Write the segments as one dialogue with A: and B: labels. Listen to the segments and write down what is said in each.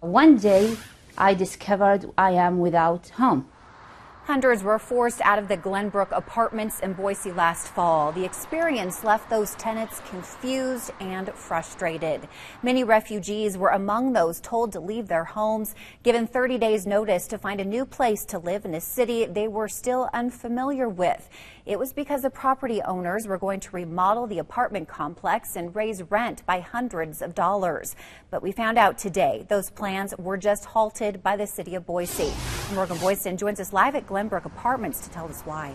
A: One day, I discovered I am without home.
B: Hundreds were forced out of the Glenbrook apartments in Boise last fall. The experience left those tenants confused and frustrated. Many refugees were among those told to leave their homes, given 30 days notice to find a new place to live in a city they were still unfamiliar with. It was because the property owners were going to remodel the apartment complex and raise rent by hundreds of dollars. But we found out today those plans were just halted by the city of Boise. Morgan Boyson joins us live at Glenbrook Apartments to tell us why.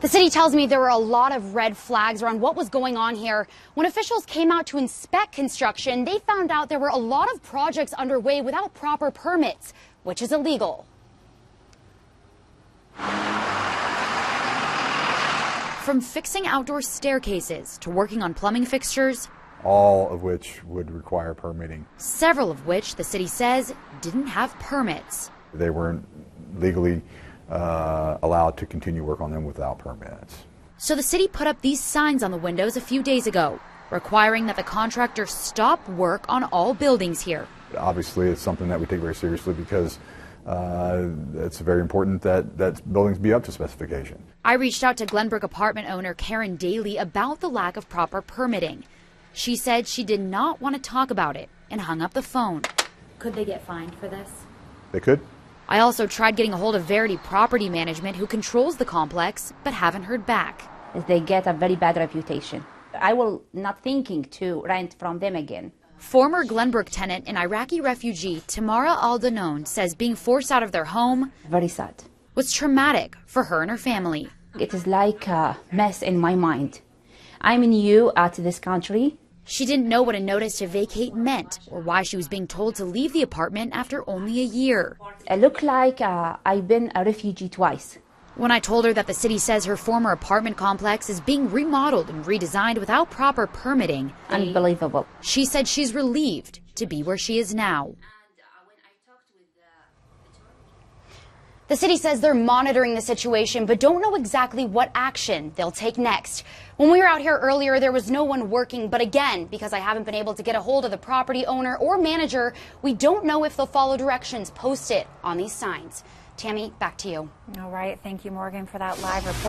C: The city tells me there were a lot of red flags around what was going on here. When officials came out to inspect construction, they found out there were a lot of projects underway without proper permits, which is illegal. From fixing outdoor staircases to working on plumbing fixtures,
D: all of which would require permitting.
C: Several of which the city says didn't have permits.
D: They weren't legally allowed to continue work on them without permits.
C: So the city put up these signs on the windows a few days ago, requiring that the contractor stop work on all buildings here.
D: Obviously, it's something that we take very seriously because it's very important that buildings be up to specification.
C: I reached out to Glenbrook apartment owner Karen Daly about the lack of proper permitting. She said she did not want to talk about it and hung up the phone. Could they get fined for this?
D: They could.
C: I also tried getting a hold of Verity Property Management, who controls the complex, but haven't heard back.
A: They get a very bad reputation. I will not thinking to rent from them again.
C: Former Glenbrook tenant and Iraqi refugee Tamara Aldanon says being forced out of their home
A: very sad.
C: Was traumatic for her and her family.
A: It is like a mess in my mind. I'm new at this country.
C: She didn't know what a notice to vacate meant or why she was being told to leave the apartment after only a year.
A: It looked like I've been a refugee twice.
C: When I told her that the city says her former apartment complex is being remodeled and redesigned without proper permitting,
A: unbelievable.
C: She said she's relieved to be where she is now. The city says they're monitoring the situation, but don't know exactly what action they'll take next. When we were out here earlier, there was no one working, but again, because I haven't been able to get a hold of the property owner or manager, we don't know if they'll follow directions posted on these signs. Tammy, back to you.
B: All right. Thank you, Morgan, for that live report.